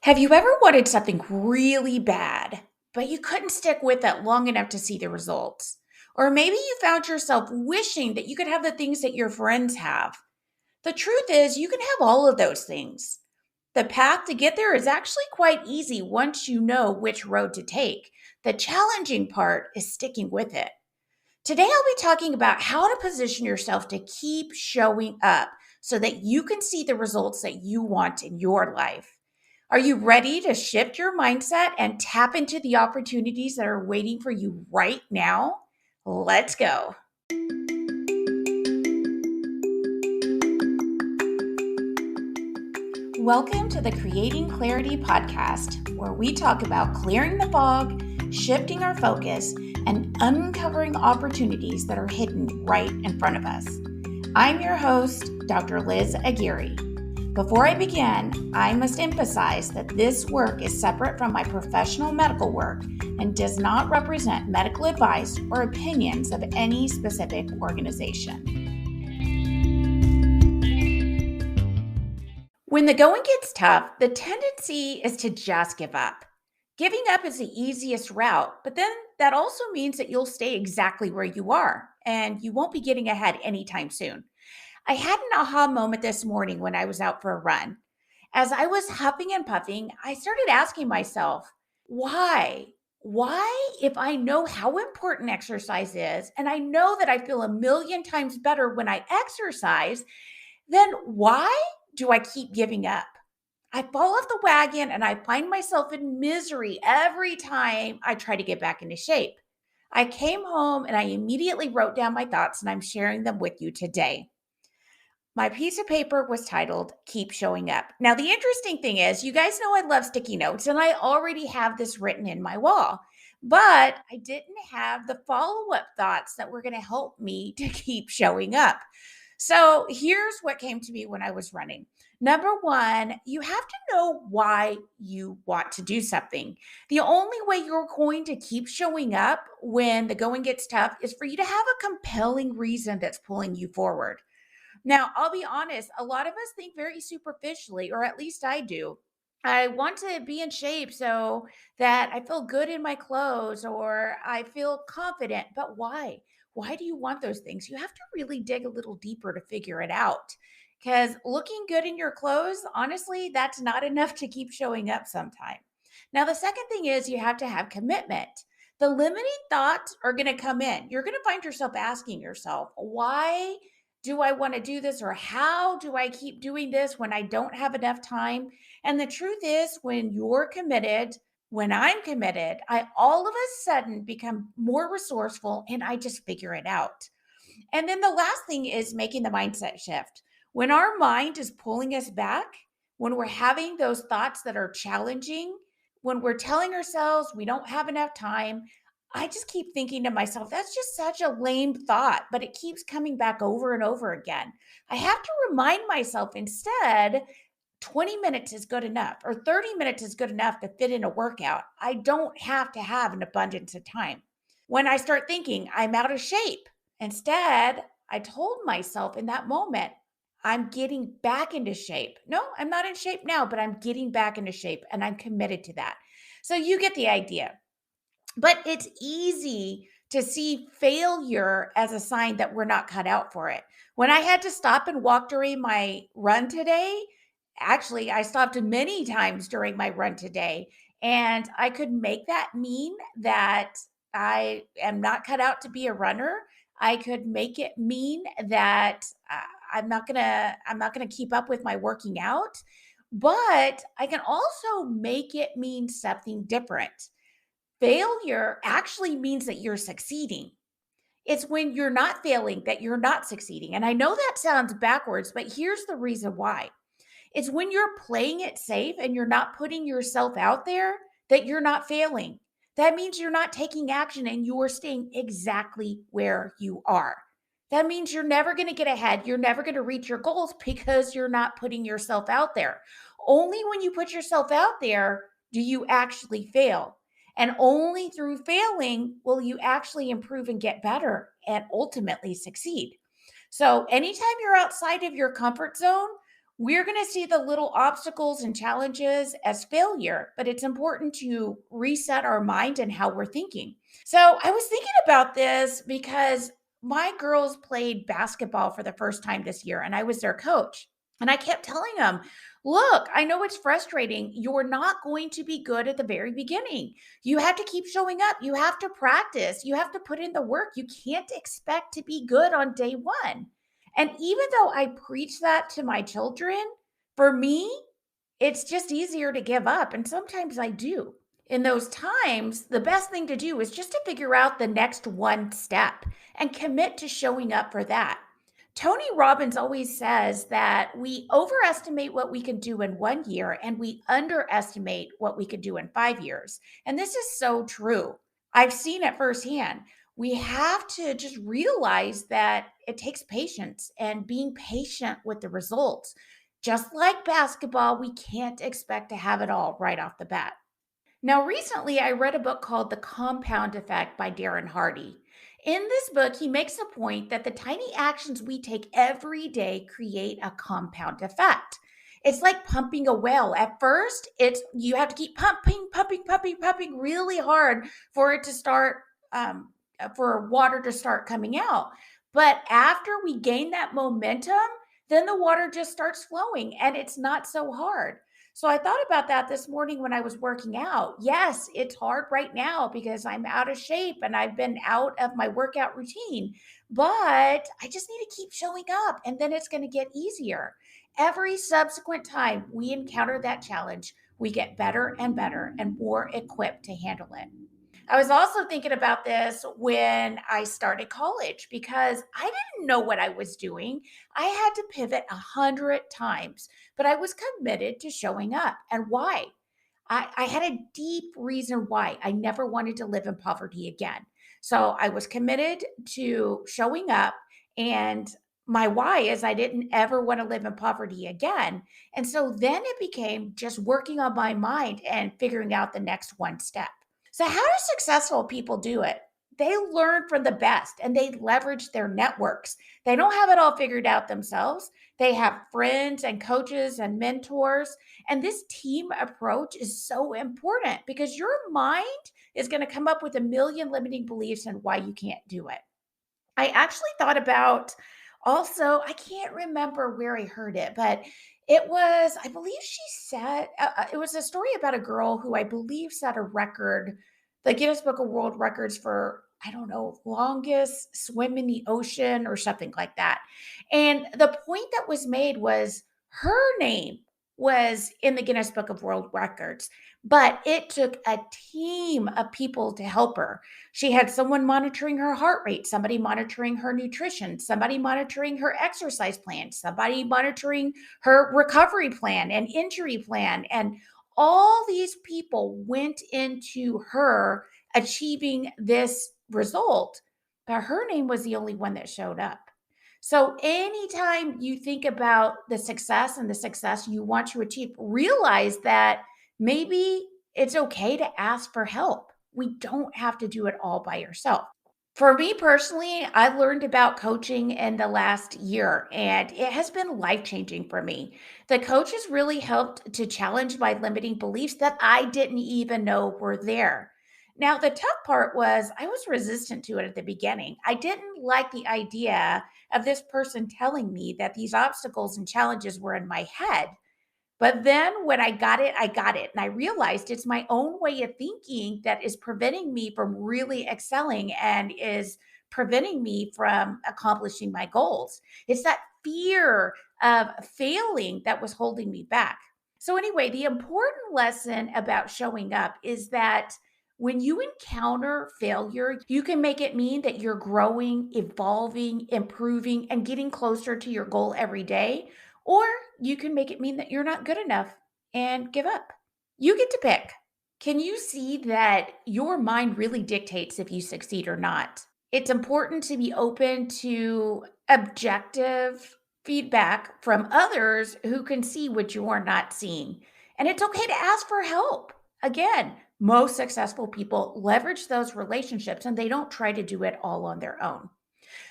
Have you ever wanted something really bad, but you couldn't stick with it long enough to see the results? Or maybe you found yourself wishing that you could have the things that your friends have. The truth is, you can have all of those things. The path to get there is actually quite easy once you know which road to take. The challenging part is sticking with it. Today, I'll be talking about how to position yourself to keep showing up so that you can see the results that you want in your life. Are you ready to shift your mindset and tap into the opportunities that are waiting for you right now? Let's go. Welcome to the Creating Clarity podcast, where we talk about clearing the fog, shifting our focus, and uncovering opportunities that are hidden right in front of us. I'm your host, Dr. Liz Aguirre. Before I begin, I must emphasize that this work is separate from my professional medical work and does not represent medical advice or opinions of any specific organization. When the going gets tough, the tendency is to just give up. Giving up is the easiest route, but then that also means that you'll stay exactly where you are and you won't be getting ahead anytime soon. I had an aha moment this morning when I was out for a run. As I was huffing and puffing, I started asking myself, why? Why, if I know how important exercise is, and I know that I feel a million times better when I exercise, then why do I keep giving up? I fall off the wagon and I find myself in misery every time I try to get back into shape. I came home and I immediately wrote down my thoughts and I'm sharing them with you today. My piece of paper was titled Keep Showing Up. Now, the interesting thing is, you guys know I love sticky notes, and I already have this written in my wall, but I didn't have the follow up thoughts that were going to help me to keep showing up. So, here's what came to me when I was running. Number one, you have to know why you want to do something. The only way you're going to keep showing up when the going gets tough is for you to have a compelling reason that's pulling you forward. Now, I'll be honest, a lot of us think very superficially, or at least I do. I want to be in shape so that I feel good in my clothes or I feel confident. But why? Why do you want those things? You have to really dig a little deeper to figure it out. Because looking good in your clothes, honestly, that's not enough to keep showing up sometime. Now, the second thing is you have to have commitment. The limiting thoughts are going to come in. You're going to find yourself asking yourself, why do I want to do this? Or how do I keep doing this when I don't have enough time? And the truth is, when you're committed, when I'm committed, I all of a sudden become more resourceful and I just figure it out. And then the last thing is making the mindset shift. When our mind is pulling us back, when we're having those thoughts that are challenging, when we're telling ourselves we don't have enough time, I just keep thinking to myself, that's just such a lame thought, but it keeps coming back over and over again. I have to remind myself instead 20 minutes is good enough, or 30 minutes is good enough to fit in a workout. I don't have to have an abundance of time. When I start thinking I'm out of shape, instead, I told myself in that moment, I'm getting back into shape. No, I'm not in shape now, but I'm getting back into shape and I'm committed to that. So you get the idea. But it's easy to see failure as a sign that we're not cut out for it. When I had to stop and walk during my run today, actually, I stopped many times during my run today, and I could make that mean that I am not cut out to be a runner. I could make it mean that I'm not gonna keep up with my working out, but I can also make it mean something different. Failure actually means that you're succeeding. It's when you're not failing that you're not succeeding. And I know that sounds backwards, but here's the reason why. It's when you're playing it safe and you're not putting yourself out there that you're not failing. That means you're not taking action and you're staying exactly where you are. That means you're never going to get ahead. You're never going to reach your goals because you're not putting yourself out there. Only when you put yourself out there do you actually fail. And only through failing will you actually improve and get better and ultimately succeed. So, anytime you're outside of your comfort zone, We're going to see the little obstacles and challenges as failure, but it's important to reset our mind and how we're thinking. So I was thinking about this because my girls played basketball for the first time this year, and I was their coach. And I kept telling them, look, I know it's frustrating. You're not going to be good at the very beginning. You have to keep showing up. You have to practice. You have to put in the work. You can't expect to be good on day one. And even though I preach that to my children, for me, it's just easier to give up. And sometimes I do. In those times, the best thing to do is just to figure out the next one step and commit to showing up for that. Tony Robbins always says that we overestimate what we can do in 1 year and we underestimate what we could do in 5 years. And this is so true. I've seen it firsthand. We have to just realize that it takes patience and being patient with the results. Just like basketball, we can't expect to have it all right off the bat. Now, recently I read a book called The Compound Effect by Darren Hardy. In this book, he makes a point that the tiny actions we take every day create a compound effect. It's like pumping a well. At first, it's you have to keep pumping really hard for it to start, for water to start coming out. But after we gain that momentum, then the water just starts flowing and it's not so hard. So I thought about that this morning when I was working out. Yes, it's hard right now because I'm out of shape and I've been out of my workout routine, but I just need to keep showing up and then it's going to get easier. Every subsequent time we encounter that challenge, we get better and better and more equipped to handle it. I was also thinking about this when I started college because I didn't know what I was doing. I had to pivot 100 times, but I was committed to showing up. And why? I had a deep reason why I never wanted to live in poverty again. So I was committed to showing up. And my why is I didn't ever want to live in poverty again. And so then it became just working on my mind and figuring out the next one step. So, how do successful people do it? They learn from the best and they leverage their networks. They don't have it all figured out themselves. They have friends and coaches and mentors. And this team approach is so important because your mind is going to come up with a million limiting beliefs and why you can't do it. I actually thought about also, I can't remember where I heard it, but it was, I believe she said, it was a story about a girl who I believe set a record, the Guinness Book of World Records for, I don't know, longest swim in the ocean or something like that. And the point that was made was her name was in the Guinness Book of World Records, but it took a team of people to help her. She had someone monitoring her heart rate, somebody monitoring her nutrition, somebody monitoring her exercise plan, somebody monitoring her recovery plan and injury plan. And all these people went into her achieving this result, but her name was the only one that showed up. So, anytime you think about the success and the success you want to achieve, realize that maybe it's okay to ask for help. We don't have to do it all by yourself. For me personally, I learned about coaching in the last year and it has been life changing for me. The coaches really helped to challenge my limiting beliefs that I didn't even know were there. Now, the tough part was I was resistant to it at the beginning. I didn't like the idea of this person telling me that these obstacles and challenges were in my head. But then when I got it, I got it. And I realized it's my own way of thinking that is preventing me from really excelling and is preventing me from accomplishing my goals. It's that fear of failing that was holding me back. So, anyway, the important lesson about showing up is that when you encounter failure, you can make it mean that you're growing, evolving, improving, and getting closer to your goal every day. Or you can make it mean that you're not good enough and give up. You get to pick. Can you see that your mind really dictates if you succeed or not? It's important to be open to objective feedback from others who can see what you are not seeing. And it's okay to ask for help. Again, most successful people leverage those relationships and they don't try to do it all on their own.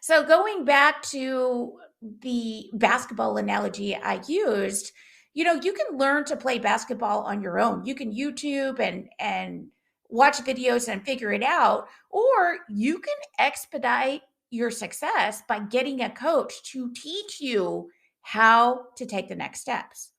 So, going back to the basketball analogy I used, you can learn to play basketball on your own. You can YouTube and watch videos and figure it out, or you can expedite your success by getting a coach to teach you how to take the next steps.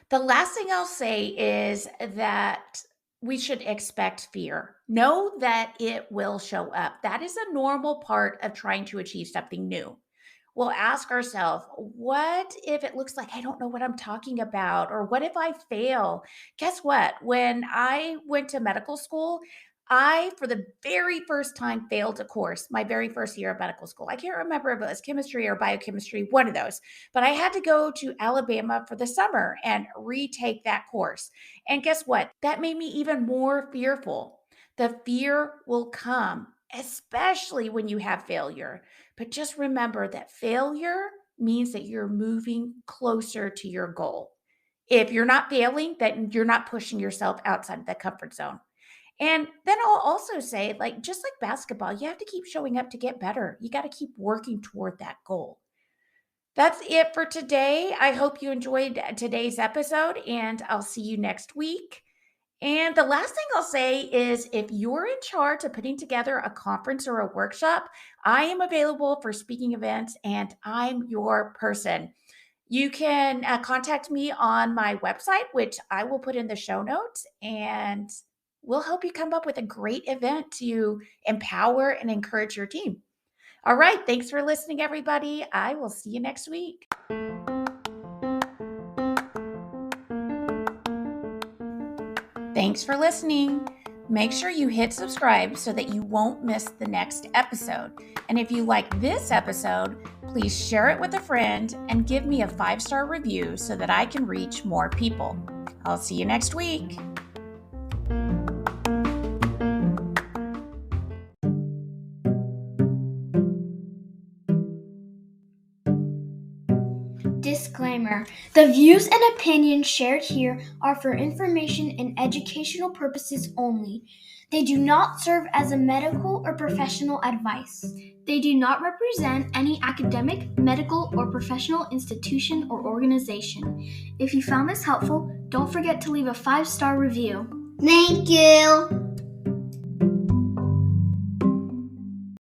The last thing I'll say is that we should expect fear. Know that it will show up. That is a normal part of trying to achieve something new. We'll ask ourselves, what if it looks like I don't know what I'm talking about? Or what if I fail? Guess what? When I went to medical school, I, for the very first time, failed a course my very first year of medical school. I can't remember if it was chemistry or biochemistry, one of those, but I had to go to Alabama for the summer and retake that course. And guess what? That made me even more fearful. The fear will come, especially when you have failure. But just remember that failure means that you're moving closer to your goal. If you're not failing, then you're not pushing yourself outside of the comfort zone. And then I'll also say, like, just like basketball, you have to keep showing up to get better. You got to keep working toward that goal. That's it for today. I hope you enjoyed today's episode, and I'll see you next week. And the last thing I'll say is if you're in charge of putting together a conference or a workshop, I am available for speaking events and I'm your person. You can contact me on my website, which I will put in the show notes, and we'll help you come up with a great event to empower and encourage your team. All right. Thanks for listening, everybody. I will see you next week. Thanks for listening. Make sure you hit subscribe so that you won't miss the next episode. And if you like this episode, please share it with a friend and give me a 5-star review so that I can reach more people. I'll see you next week. Disclaimer: the views and opinions shared here are for information and educational purposes only. They do not serve as a medical or professional advice. They do not represent any academic, medical, or professional institution or organization. If you found this helpful, don't forget to leave a 5-star review. Thank you.